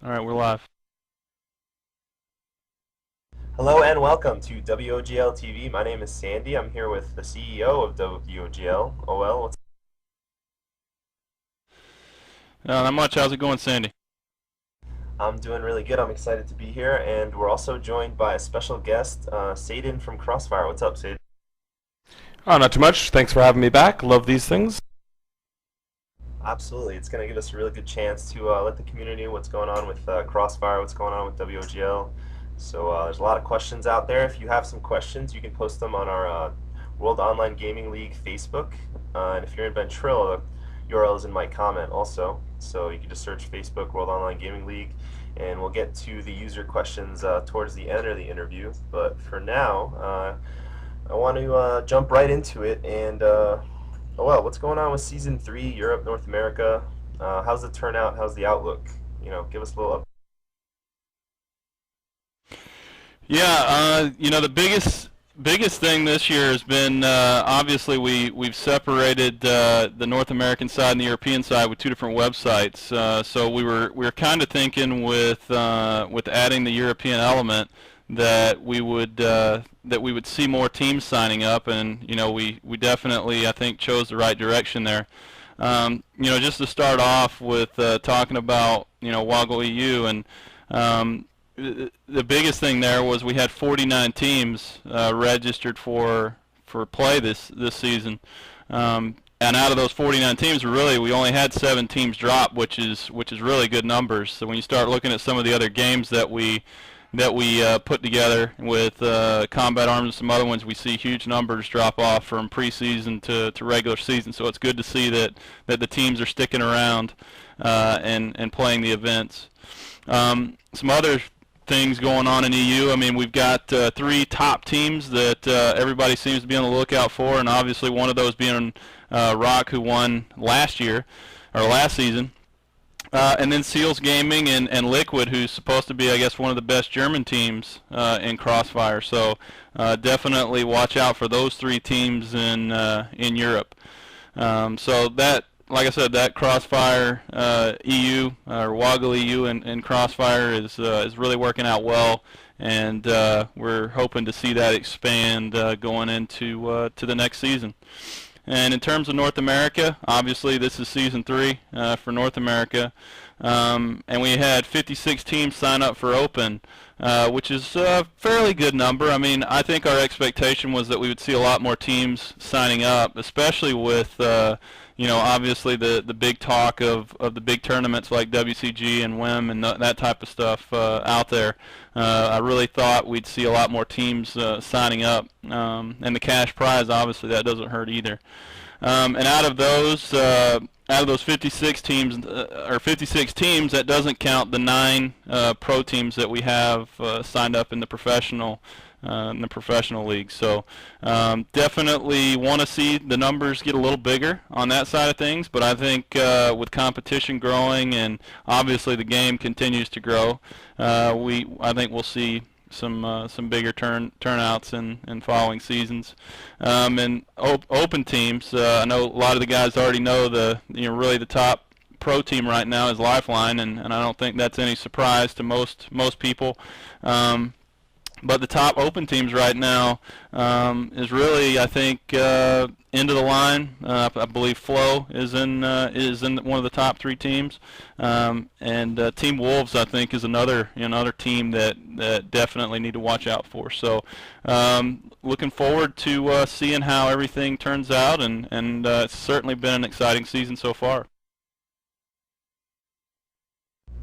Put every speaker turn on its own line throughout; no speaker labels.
All right, we're live.
Hello and welcome to WOGL TV. My name is Sandy. I'm here with the CEO of WOGL. OL,
Not much. How's it going, Sandy?
I'm doing really good. I'm excited to be here, and we're also joined by a special guest, Saidin from CrossFire. What's up, Saidin?
Oh, not too much. Thanks for having me back. Love these things.
Absolutely. It's going to give us a really good chance to let the community know what's going on with CrossFire, what's going on with WOGL. So there's a lot of questions out there. If you have some questions, you can post them on our World Online Gaming League Facebook. And if you're in Ventrilo, the URL is in my comment also. So you can just search Facebook World Online Gaming League, and we'll get to the user questions towards the end of the interview. But for now, I want to jump right into it and oh well, what's going on with Season 3, Europe, North America? How's the turnout? How's the outlook? Give us a little
The biggest thing this year has been obviously we've separated the North American side and the European side with two different websites. So we were kind of thinking with adding the European element that we would see more teams signing up, and we definitely, I think, chose the right direction there. Just to start off with talking about WOGL EU, and the biggest thing there was we had 49 teams registered for play this season. And out of those 49 teams, we only had 7 teams drop, which is really good numbers. So when you start looking at some of the other games that we put together with Combat Arms and some other ones, we see huge numbers drop off from preseason to regular season. So it's good to see that the teams are sticking around and playing the events. Some other things going on in EU. I mean, we've got 3 top teams that everybody seems to be on the lookout for, and obviously one of those being Rock, who won last season. And then Seals Gaming and Liquid, who's supposed to be, I guess, one of the best German teams in Crossfire. So definitely watch out for those 3 teams in Europe. So that, like I said, that Crossfire EU or WOGL EU and Crossfire is really working out well, and we're hoping to see that expand going into to the next season. And in terms of North America, obviously this is Season 3 for North America, and we had 56 teams sign up for Open, which is a fairly good number. I mean, I think our expectation was that we would see a lot more teams signing up, especially with obviously the big talk of the big tournaments like WCG and WIM and that type of stuff out there. I really thought we'd see a lot more teams signing up, and the cash prize, obviously, that doesn't hurt either. And out of those 56 teams, that doesn't count the 9 pro teams that we have signed up in the professional league. So definitely want to see the numbers get a little bigger on that side of things. But I think with competition growing and obviously the game continues to grow, I think we'll see some bigger turnouts in following seasons. And open teams, I know a lot of the guys already know really the top pro team right now is Lifeline, and I don't think that's any surprise to most people. But the top open teams right now is really, I think, end of the line. I believe Flow is in one of the top 3 teams, and Team Wolves, I think, is another team that definitely need to watch out for. So looking forward to seeing how everything turns out, and it's certainly been an exciting season so far.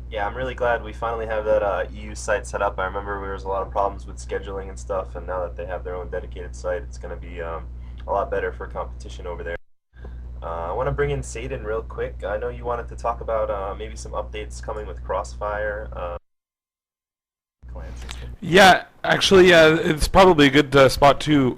Yeah, I'm really glad we finally have that EU site set up. I remember there was a lot of problems with scheduling and stuff, and now that they have their own dedicated site, it's going to be a lot better for competition over there. I want to bring in Saidin real quick. I know you wanted to talk about maybe some updates coming with Crossfire. Clan system.
Yeah, actually, it's probably a good spot too.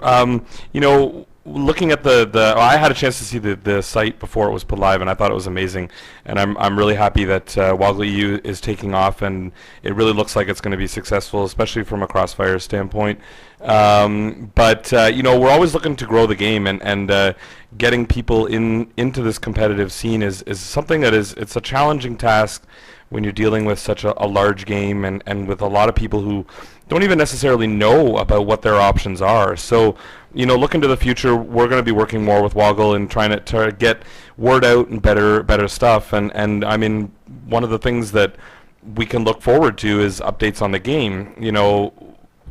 looking at I had a chance to see the site before it was put live, and I thought it was amazing. And I'm really happy that WOGL EU is taking off, and it really looks like it's going to be successful, especially from a CrossFire standpoint. But we're always looking to grow the game, and getting people into this competitive scene is something that it's a challenging task when you're dealing with such a large game, and with a lot of people who don't even necessarily know about what their options are. So, looking to the future, we're going to be working more with WOGL and trying to get word out and better stuff. And I mean, one of the things that we can look forward to is updates on the game.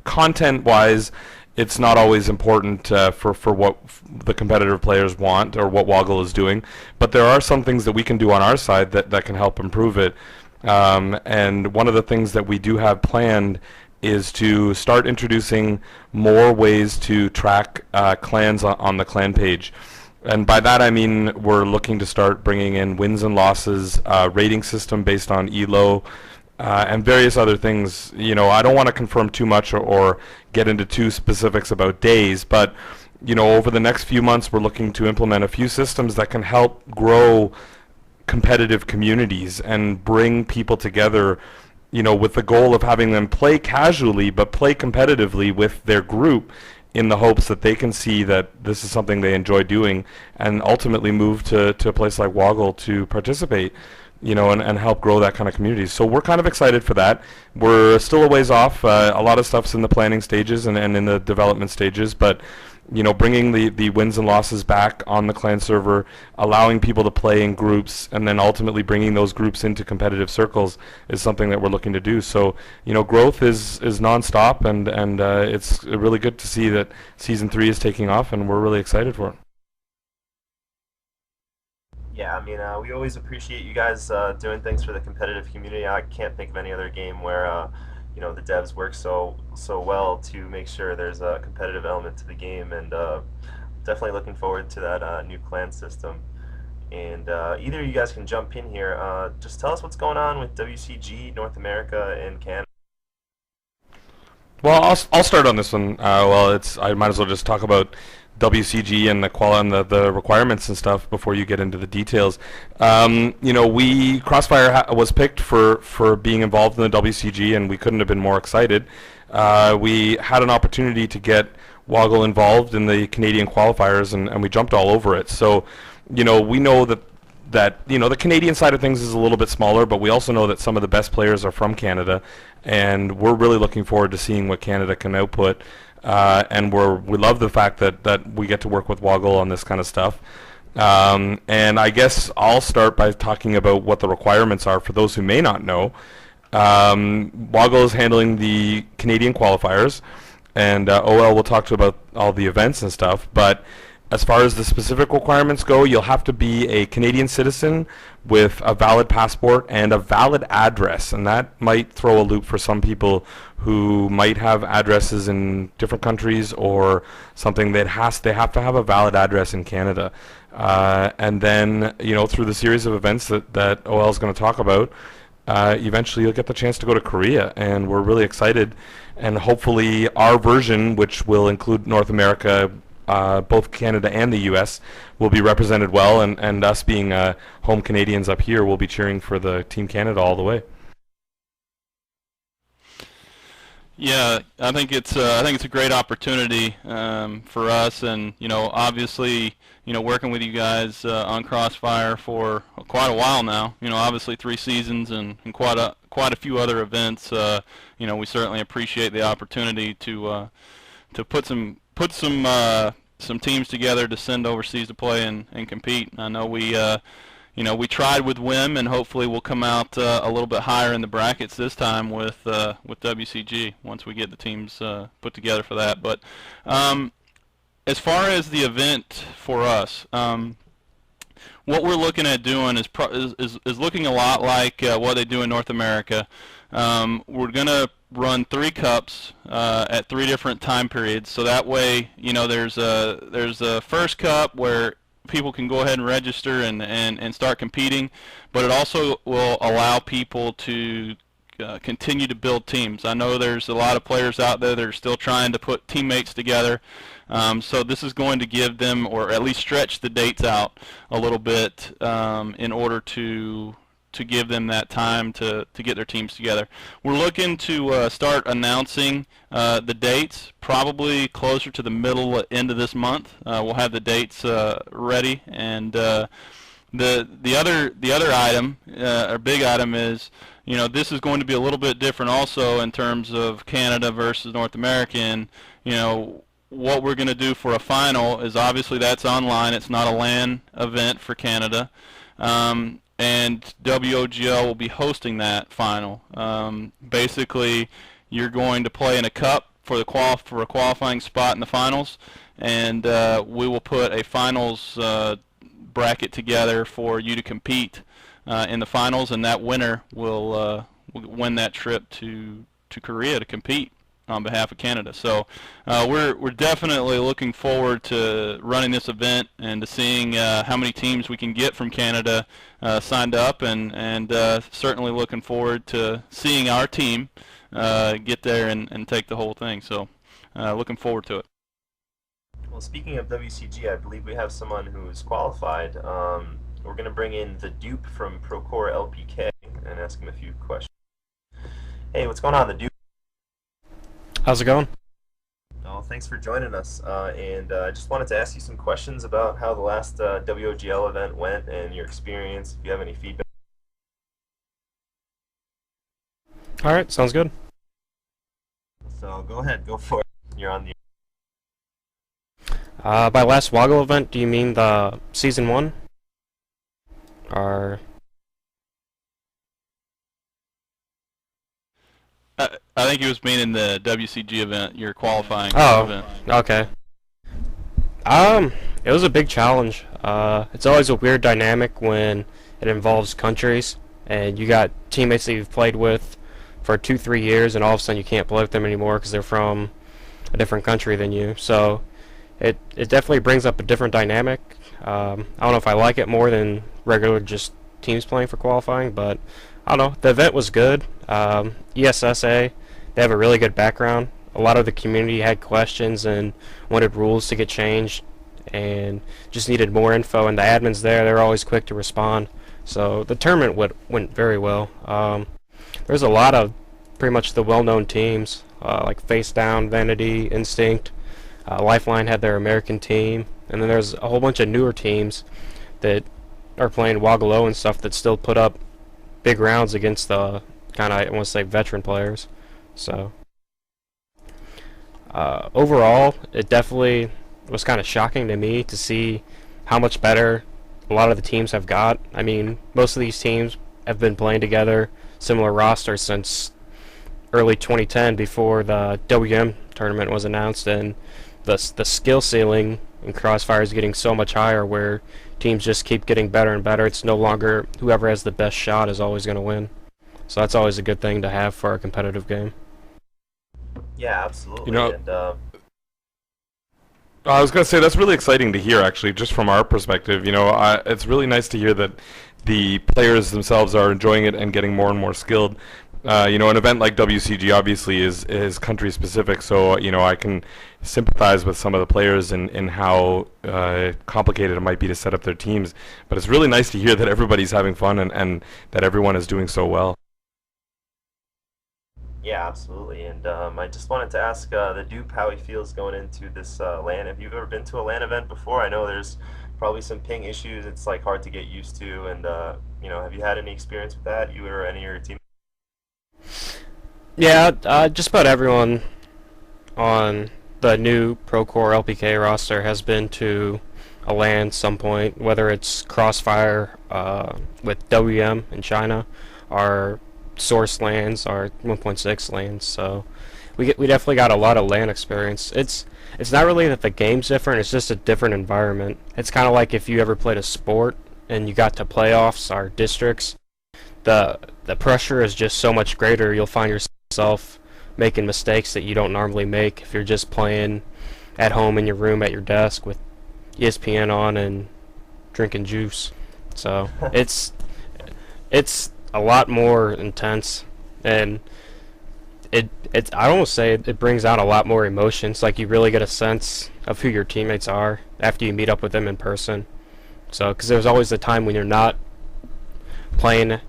Content-wise, it's not always important for what the competitive players want or what WOGL is doing, but there are some things that we can do on our side that can help improve it. And one of the things that we do have planned is to start introducing more ways to track clans on the clan page. And by that I mean we're looking to start bringing in wins and losses, rating system based on ELO, and various other things. I don't want to confirm too much or get into too specifics about days, but over the next few months we're looking to implement a few systems that can help grow competitive communities and bring people together, with the goal of having them play casually but play competitively with their group, in the hopes that they can see that this is something they enjoy doing, and ultimately move to a place like WOGL to participate, and help grow that kind of community. So we're kind of excited for that. We're still a ways off. A lot of stuff's in the planning stages and in the development stages, but bringing the wins and losses back on the clan server, allowing people to play in groups, and then ultimately bringing those groups into competitive circles is something that we're looking to do. So, growth is nonstop, and it's really good to see that Season 3 is taking off, and we're really excited for it.
Yeah, I mean, we always appreciate you guys doing things for the competitive community. I can't think of any other game where the devs work so well to make sure there's a competitive element to the game, and definitely looking forward to that new clan system. And either of you guys can jump in here. Just tell us what's going on with WCG North America and Canada.
Well, I'll start on this one. I might as well just talk about WCG and the requirements and stuff before you get into the details. Crossfire was picked for being involved in the WCG, and we couldn't have been more excited. We had an opportunity to get WOGL involved in the Canadian qualifiers, and we jumped all over it. So, we know that the Canadian side of things is a little bit smaller, but we also know that some of the best players are from Canada, and we're really looking forward to seeing what Canada can output. And we love the fact that we get to work with WOGL on this kind of stuff. And I guess I'll start by talking about what the requirements are for those who may not know. WOGL is handling the Canadian qualifiers, and OL will talk to about all the events and stuff, but as far as the specific requirements go, you'll have to be a Canadian citizen with a valid passport and a valid address, and that might throw a loop for some people who might have addresses in different countries or something. They have to have a valid address in Canada. And then, through the series of events that OL is going to talk about, eventually you'll get the chance to go to Korea, and we're really excited. And hopefully our version, which will include North America, both Canada and the U.S., will be represented well, and us being home Canadians up here will be cheering for the Team Canada all the way.
Yeah, I think it's a great opportunity for us, and obviously working with you guys on Crossfire for quite a while now. Obviously 3 seasons and quite a few other events. We certainly appreciate the opportunity to put some teams together to send overseas to play and compete. I know we tried with WIM, and hopefully we'll come out a little bit higher in the brackets this time with WCG once we get the teams put together for that. But as far as the event for us, what we're looking at doing is looking a lot like what they do in North America. We're gonna run 3 cups at 3 different time periods, so that way there's a first cup where people can go ahead and register and start competing, but it also will allow people to continue to build teams. I know there's a lot of players out there that are still trying to put teammates together. So this is going to give them, or at least stretch the dates out a little bit in order to give them that time to get their teams together. We're looking to start announcing the dates probably closer to the end of this month. We'll have the dates ready, and the other item, or big item, is this is going to be a little bit different also in terms of Canada versus North America. And what we're going to do for a final is obviously that's online. It's not a LAN event for Canada. And WOGL will be hosting that final. Basically, you're going to play in a cup for a qualifying spot in the finals, and we will put a finals bracket together for you to compete in the finals, and that winner will win that trip to Korea to compete on behalf of Canada. So we're definitely looking forward to running this event and to seeing how many teams we can get from Canada signed up, and certainly looking forward to seeing our team get there and take the whole thing. So looking forward to it.
Well, speaking of WCG, I believe we have someone who's qualified. We're going to bring in the Dupe from Procore LPK and ask him a few questions. Hey, what's going on, the Dupe?
How's it going?
Oh, thanks for joining us. And I just wanted to ask you some questions about how the last WOGL event went and your experience, if you have any feedback.
Alright, sounds good.
So go ahead, go for it. You're on the...
By last WOGL event, do you mean the Season 1? Or...
I think he was meaning the WCG event, your qualifying event.
Okay. It was a big challenge. It's always a weird dynamic when it involves countries, and you got teammates that you've played with for 2-3 years, and all of a sudden you can't play with them anymore because they're from a different country than you. So it definitely brings up a different dynamic. I don't know if I like it more than regular just teams playing for qualifying, but I don't know. The event was good. ESSA, they have a really good background. A lot of the community had questions and wanted rules to get changed and just needed more info, and the admins they're always quick to respond. So the tournament went very well. There's a lot of pretty much the well-known teams, like Face Down, Vanity, Instinct. Lifeline had their American team, and then there's a whole bunch of newer teams that are playing WOGL and stuff that still put up big rounds against the kind of, I want to say, veteran players. So overall, it definitely was kind of shocking to me to see how much better a lot of the teams have got. I mean, most of these teams have been playing together, similar rosters since early 2010 before the WM tournament was announced, and the skill ceiling in CrossFire is getting so much higher where teams just keep getting better and better. It's no longer whoever has the best shot is always going to win. So that's always a good thing to have for a competitive game.
Yeah, absolutely.
You know,
and,
I was going to say that's really exciting to hear, actually, just from our perspective. It's really nice to hear that the players themselves are enjoying it and getting more and more skilled. An event like WCG obviously is country specific, so I can sympathize with some of the players in how complicated it might be to set up their teams. But it's really nice to hear that everybody's having fun and that everyone is doing so well.
yeah, absolutely. And I just wanted to ask the Dupe how he feels going into this LAN. Have you ever been to a LAN event before? I know there's probably some ping issues. It's like hard to get used to. And have you had any experience with that, you or any of your team?
Yeah, just about everyone on the new Procore LPK roster has been to a LAN some point, whether it's CrossFire with WM in China, our Source LANs, our 1.6 LANs. So we definitely got a lot of LAN experience. It's not really that the game's different; it's just a different environment. It's kind of like if you ever played a sport and you got to playoffs or districts. The pressure is just so much greater. You'll find yourself making mistakes that you don't normally make if you're just playing at home in your room at your desk with ESPN on and drinking juice. So it's a lot more intense, and it's I almost say it brings out a lot more emotions. Like, you really get a sense of who your teammates are after you meet up with them in person. So, because there's always the time when you're not playing